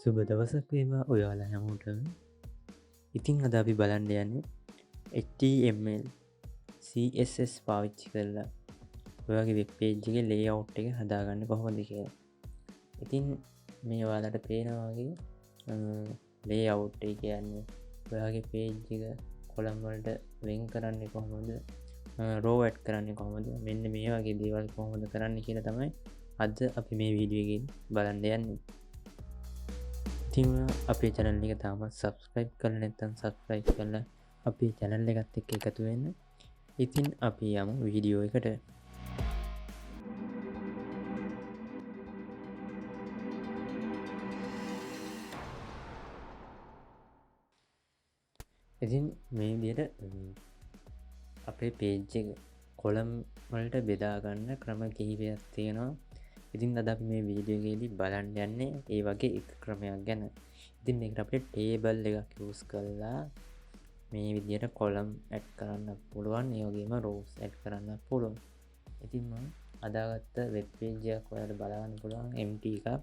සුබ දවසක් වේවා ඔයාලා හැමෝටම. ඉතින් අද අපි බලන්න යන්නේ HTML CSS පාවිච්චි කරලා ඔයාගේ වෙබ් පේජ් එකේ ලේඅවුට් එක හදාගන්න කොහොමද කියලා. ඉතින් මේ ඔයාලට පේනවා වගේ ලේඅවුට් එක කියන්නේ ඔයාගේ පේජ් එක කොලම් වලට වෙන් කරන්නේ කොහොමද, රෝ ඇඩ් කරන්නේ කොහොමද, මෙන්න මේ වගේ දේවල් කොහොමද කරන්න කියලා තමයි අද අපි මේ වීඩියෝ එකෙන් බලන්න යන්නේ. ඉතින් අපේ channel එක තාමත් subscribe කරලා නැත්නම් subscribe කරලා අපේ channel එකත් එක්ක එකතු වෙන්න. ඉතින් අපි යමු වීඩියෝ එකට. ඉතින් මේ විදිහට අපේ page එක කොලම් වලට බෙදා ගන්න ක්‍රම කිහිපයක් තියෙනවා. ඉතින් අද අපි මේ වීඩියෝ එකේදී බලන්න යන්නේ ඒ වගේ එක ක්‍රමයක් ගැන. ඉතින් මේකට අපිට ටේබල් එකක් යූස් කරලා මේ විදිහට කොලම් ඇඩ් කරන්න පුළුවන්. ඒ වගේම රෝස් ඇඩ් කරන්න පුළුවන්. ඉතින් මම අදාගත්ත වෙබ් පේජ් එකක් ඔයාලට බලන්න පුළුවන් empty එකක්.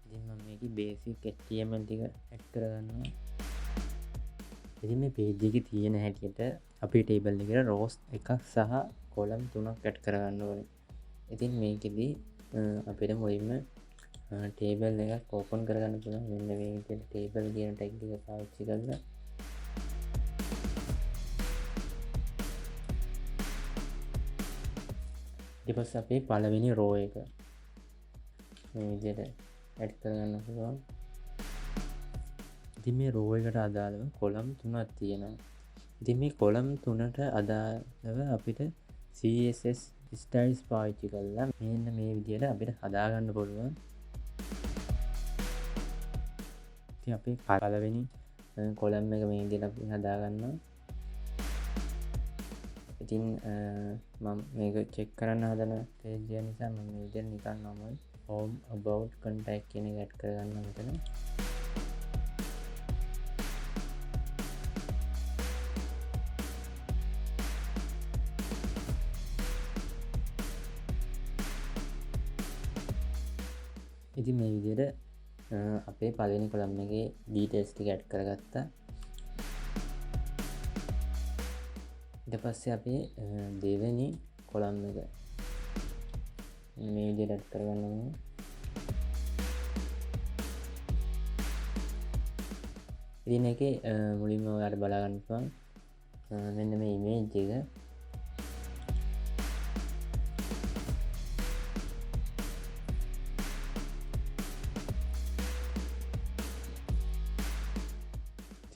ඉතින් මම මේකේ basic HTML ටික ඇඩ් කරගන්නවා. ඉතින් මේ පේජ් එකේ තියෙන හැටියට අපි ටේබල් එකට රෝස් එකක් සහ කොලම් තුනක් ඇඩ් කරගන්න ඕනේ. ඉතින් මේකෙදී අපිට මුලින්ම ටේබල් එකක් ඕපන් කරගන්න පුළුවන්. මෙන්න මේ විදිහට ටේබල් කියන ටැග් එක පාවිච්චි කරලා ඊට පස්සේ අපි පළවෙනි රෝ එක මේ විදිහට ඇඩ් කරගන්න පුළුවන්. ඉතින් මේ රෝ එකට අදාළව කොලම් තුනක් තියෙනවා. ඉතින් මේ කොලම් තුනට අදාළව අපිට CSS Styles පාවිච්චි කරලා මෙන්න මේ විදිහට අපිට හදාගන්න පුළුවන්. ඉතින් අපි පළවෙනි කොලම් එක මේ විදිහට අපි හදාගන්නවා. ඉතින් මම මේක චෙක් කරන්න හදන පේජ් එක නිසා මම මේ විදිහට නිකන් normal home about contact කියන එක ඇඩ් කරගන්නවා මෙතන. ඉතින් මේ විදිහට අපේ පළවෙනි කොලම් එකේ details ටික ඇඩ් කරගත්තා. ඊට පස්සේ අපි දෙවෙනි කොලම් එක මේ විදිහට ඇඩ් කරගන්න ඕනේ. ඉතින් ඒකේ මුලින්ම ඔයාලට බලා ගන්න පුළුවන් මෙන්න මේ image එක.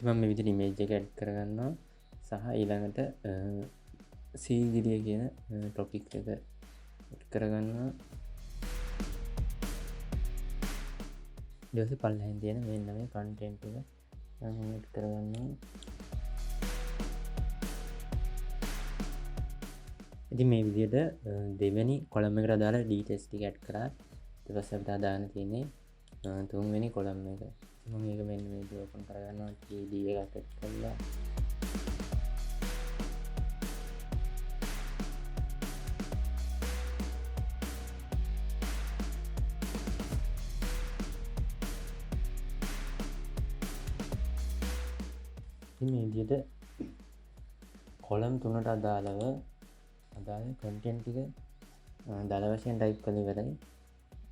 මම මේ විදිහට image එක ඇඩ් කරගන්නවා සහ ඊළඟට සීගිරිය කියන topic එක ඇඩ් කරගන්නවා. ඊට පස්සේ පල්ලෙහින් තියෙන මෙන්න මේ content එක මම ඇඩ් කරගන්නවා. ඉතින් මේ විදිහට දෙවෙනි කොලම් එකට අදාළ details ටික ඇඩ් කරා. ඊට පස්සේ අපිට අදාළ තියෙන්නේ තුන්වෙනි කොලම් එක. මම මේක මෙන්න මේ විදිහට ඕපන් කරගන්නවා. TD එකක් ඇඩ් කරලා ඉතින් මේ විදිහට කොලම් තුනට අදාළ content ටික දල වශයෙන් ටයිප් කරලා ඉවරයි.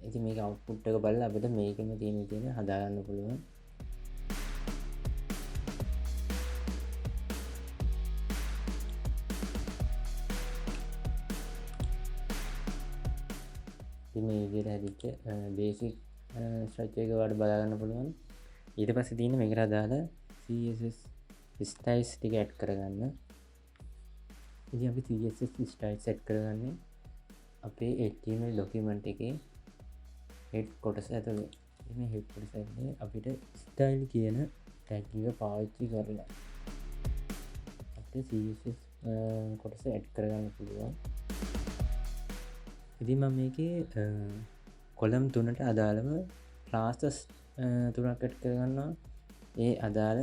ඉතින් මේක අවුට්පුට් එක බලලා අපිට මේකෙම තියෙන විදිහට හදාගන්න පුළුවන්. ඉතින් මේ විදිහට හැදිච්ච බේසික් ස්ට්‍රක්චර් එක වලට බලා ගන්න පුළුවන්. ඊට පස්සේ තියෙන මේකට අදාළ CSS Styles ටික ඇඩ් කරගන්න. ඉතින් අපි CSS Styles ඇඩ් කරගන්නේ අපේ HTML document එකේ head කොටස ඇතුලේ. මේ head කොටස ඇතුලේ අපිට style කියන tag එක පාවිච්චි කරලා අපිට CSS කොටස ඇඩ් කරගන්න පුළුවන්. ඉතින් මම මේකේ කොලම් තුනට අදාළව classes තුනක් ඇඩ් කරගන්නවා. ඒ අදාළ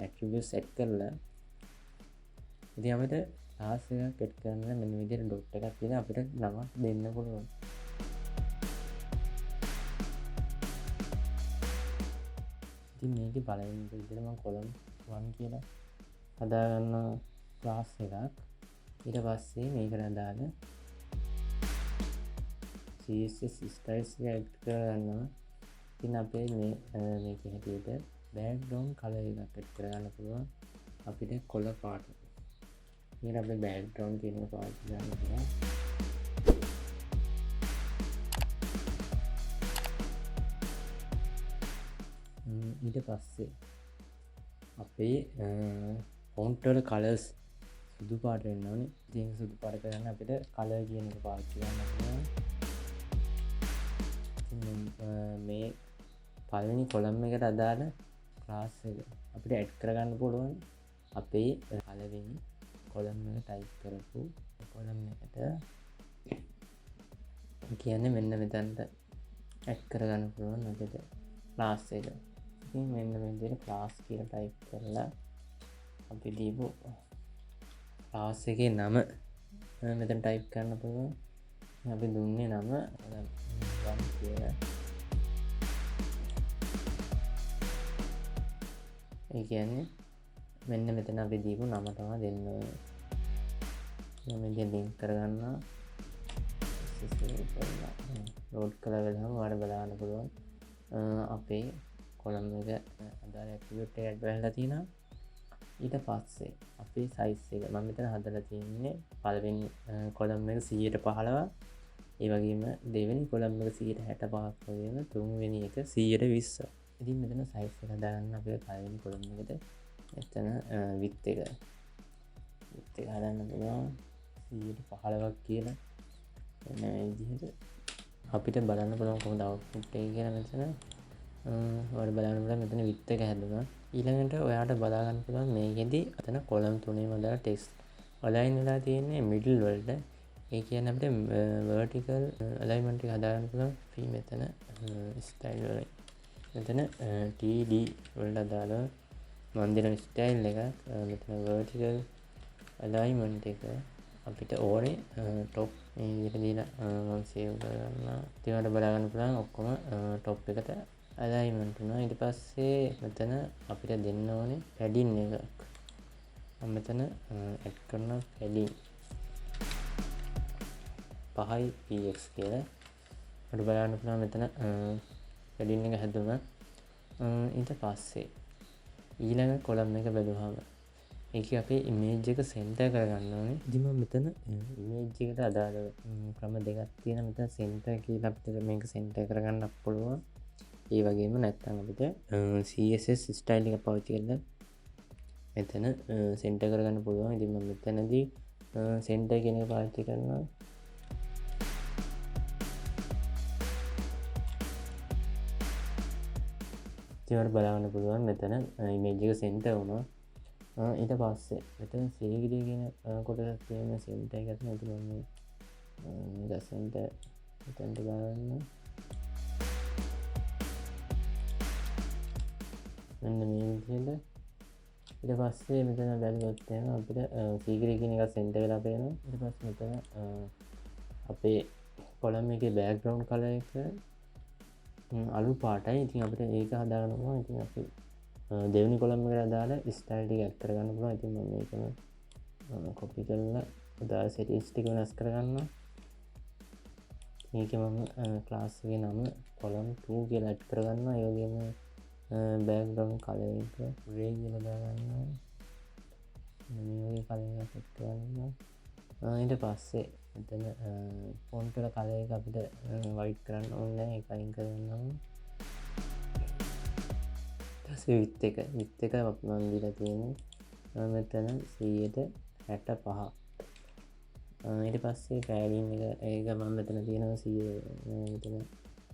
attributes set කරලා ඉතින් අපිට class එකක් ඇඩ් කරන්න මෙන්න විදිහට dot එකක් තියෙන අපිට නමක් දෙන්න පුළුවන්. ඉතින් මේකේ පළවෙනි විදිහට මම column 1 කියලා හදාගන්න ක්ලාස් එකක්. ඊට පස්සේ මේකට අදාළ CSS styles එක add කරගන්නවා. ඉතින් අපේ මේක හැටියට background color එකක් add කරගන්න පුළුවන් අපිට කොළ පාට. ඊට අපේ background කියන එක පාවිච්චි කරන්න පුළුවන්. ඊට පස්සේ අපේ font වල colors සුදු පාට වෙන්න ඕනේ. ඉතින් සුදු පාට කරන්න අපිට color කියන එක පාවිච්චි කරන්න පුළුවන්. මේ පළවෙනි කොලම් එකට අදාළ ක්ලාස් එක අපිට ඇඩ් කරගන්න පුළුවන් අපේ පළවෙනි කොලම් එක ටයිප් කරපු කොලම් එකට කියන්නේ මෙන්න මෙතනට ඇඩ් කරගන්න පුළුවන් අපිට ක්ලාස් එක. ඉතින් මෙන්න මේ විදිහට ක්ලාස් කියලා ටයිප් කරලා අපි දීපු ක්ලාස් එකේ නම මෙතන ටයිප් කරන්න පුළුවන්. අපි දුන්නේ නම කියලා. ඒ කියන්නේ මෙන්න මෙතන අපි දීපු නම තමයි දෙන්න ඕනේ. මම ඉතින් ලින්ක් කරගන්නවා. ලෝඩ් කරලා වෙලාවම ඔයාලට බලන්න පුළුවන් අපේ කොලම් එක අදාළ ඇට්‍රිබියුට් එක ඇඩ් වෙලා තියෙනවා. ඊට පස්සේ අපේ සයිස් එක මම මෙතන හදලා තියෙන්නේ පළවෙනි කොලම් එක 115ක්. ඒ වගේම දෙවෙනි කොලම් එක 165ක් වගේම තුන්වෙනි එක 120ක්. ඉතින් මෙතන සයිස් එක හදාගන්න අපේ පළවෙනි කොලම් එකට මෙතන width එක හදන්න පුළුවන් 115ක් කියලා. එන්න මේ විදිහට අපිට බලන්න පුළුවන් කොහොමද අවුට්පුට් එක කියලා මෙතන ඔයාලට බලන්න පුළුවන් මෙතන width එක හැදුනා. ඊළඟට ඔයාලට බලා ගන්න පුළුවන් මේකෙදි අතන කොලම් තුනේම දාලා ටෙක්ස්ට් අලයින් වෙලා තියෙන්නේ මිඩල් වලට. ඒ කියන්නේ අපිට vertical alignment එක හදාගන්න පුළුවන් free මෙතන style වල. මෙතන TD වලට අදාළ මම දෙන style එක මෙතන vertical alignment එක අපිට ඕනේ top මේ විදිහට දීලා මම save කරගන්නවා. ඉතින් ඔයාලට බලා ගන්න පුළුවන් ඔක්කොම top එකට alignment වුණා. ඊට පස්සේ මෙතන අපිට දෙන්න ඕනේ padding එකක්. මම මෙතන add කරන padding 5යි px කියලා. ඔයාලට බලන්න පුළුවන් මෙතන padding එක හැදුණා. ඊට පස්සේ ඊළඟ කොලම් එක බැලුවාම ඒක අපේ image එක center කරගන්න ඕනේ. ඉතින් මම මෙතන image එකට අදාළ ක්‍රම දෙකක් තියෙනවා. මෙතන center කියලා අපිට මේක center කරගන්න පුළුවන්. ඒ වගේම නැත්නම් අපිට CSS styling එක පාවිච්චි කරලා මෙතන center කරගන්න පුළුවන්. ඉතින් මම මෙතනදී center කියන එක පාවිච්චි කරනවා. ඉතින් බලන්න පුළුවන් මෙතන image එක center වුණා. ඊට පස්සේ මෙතන සීගිරිය කියන කොටසක් තියෙන center එකක් නේද මම මේක center මෙතනට ගන්න. මෙන්න මේ විදිහට. ඊට පස්සේ මෙතන බැලුවොත් එහෙනම් අපිට සීගිරිය කියන එක center වෙලා පේනවා. ඊට පස්සේ මෙතන අපේ කොලම් එකේ background color එක අලු පාටයි. ඉතින් අපිට ඒක හදාගන්න පුළුවන්. ඉතින් අපි දෙවෙනි කොලම් එකට අදාළ ස්ටයිල් ටික ඇඩ් කරගන්න පුළුවන්. ඉතින් මම මේකම කොපි කරලා අදාළ සෙටින්ග්ස් ටික වෙනස් කරගන්නවා. මේකේ මම ක්ලාස් එකේ නම කොලම් 2 කියලා ඇඩ් කරගන්නවා. ඒ වගේම background color එක gray කියලා දාගන්නවා. මේ වගේ color එකක් ඇඩ් කරගන්නවා. ඊට පස්සේ මෙතන font වල color එක අපිට white කරන්න ඕනේ නැහැ. ඒක අයින් කරගන්නවා. width එක මම දීලා තියෙන්නේ මෙතන 165. ඊට පස්සේ padding එක මම මෙතන තියෙනවා 100 මෙතන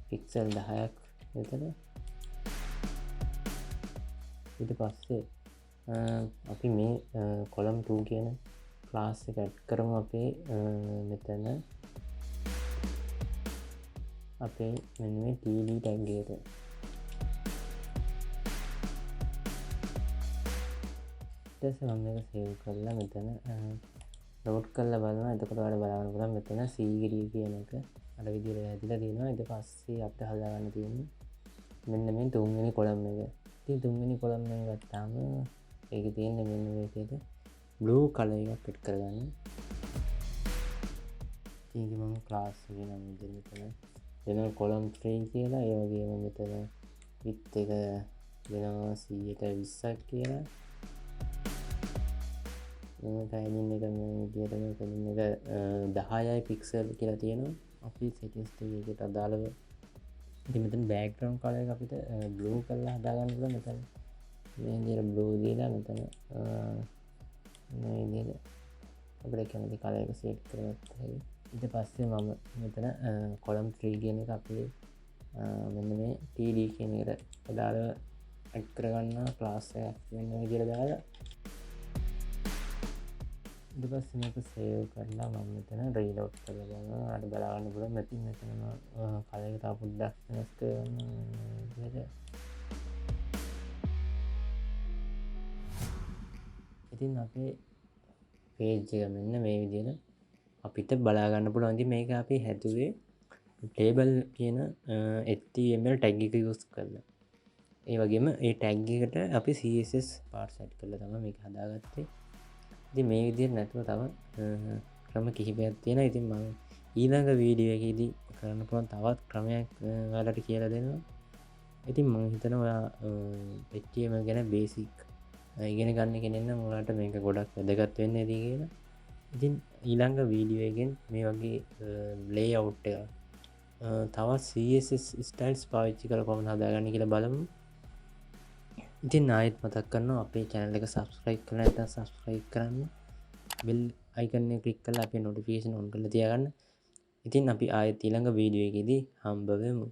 pixel 10ක් මෙතන. ඊට පස්සේ අපි මේ column 2 කියන class එක add කරමු අපේ මෙතන අපේ මෙන්න මේ td tag එකට. මම මේක සේව් කරලා මෙතන ලෝඩ් කරලා බලනවා. එතකොට ඔයාලට බලන්න පුළුවන් මෙතන සීගිරිය කියන එක අර විදිහට හැදිලා තියෙනවා. ඊට පස්සේ අපිට හදාගන්න තියෙන්නේ මෙන්න මේ තුන්වෙනි කොලම් එක. ඉතින් තුන්වෙනි කොලම්ෙන් ගත්තාම ඒක තියෙන මෙන්න මේ විදිහට බ්ලූ කලර් එකක් පිට කරගන්න. ඉතින් මම ක්ලාස් එකේ නම් විදිහට වෙන කොලම් 3 කියලා ඒ වගේම මෙතන width එක වෙනවා 120ක් කියලා. මේ padding එක මේ විදිහට මේ padding එක 10යි පික්සල් කියලා තියෙනවා. අපි settings එකකට අදාළව ඉතින් මෙතන background color එක අපිට blue කරලා හදාගන්න පුළුවන්. මෙතන මේ විදිහට blue දීලා මෙතන මේ විදිහට අපිට කැමති color එක set කරගත්තා හැකි. ඊට පස්සේ මම මෙතන column 3 කියන එක අපේ මෙන්න මේ td කියන එකට අදාළව add කරගන්න class එකක් මෙන්න මේ විදිහට දාලා ඊට පස්සේ මේක save කරලා මම මෙතන reload කරලා බලනවා. අර බලන්න පුළුවන් මෙතන color එක තව පොඩ්ඩක් වෙනස් කරනවා විදිහට. ඉතින් අපේ page එක මෙන්න මේ විදිහට අපිට බලා ගන්න පුළුවන්. ඉතින් මේක අපි හැදුවේ table කියන html tag එක use කරලා. ඒ වගේම ඒ tag එකට අපි css parts add කරලා තමයි මේක හදාගත්තේ. ඉතින් මේ විදිහට නැතුව තව ක්‍රම කිහිපයක් තියෙනවා. ඉතින් මම ඊළඟ වීඩියෝ එකේදී කරන්න පුළුවන් තවත් ක්‍රමයක් ඔයාලට කියලා දෙනවා. ඉතින් මම හිතනවා ඔයා html ගැන basic ඉගෙන ගන්න කෙනෙක් නම් ඔයාලට මේක ගොඩක් වැදගත් වෙන්න ඇති කියලා. ඉතින් ඊළඟ වීඩියෝ එකෙන් මේ වගේ layout එක තවත් CSS styles පාවිච්චි කරලා කොහොමද හදාගන්නේ කියලා බලමු. ඉතින් ආයෙත් මතක් කරනවා අපේ channel එක subscribe කරලා නැත්නම් subscribe කරන්න. bell icon එක click කරලා අපේ notification on කරලා තියාගන්න. ඉතින් අපි ආයෙත් ඊළඟ වීඩියෝ එකේදී හම්බ වෙමු.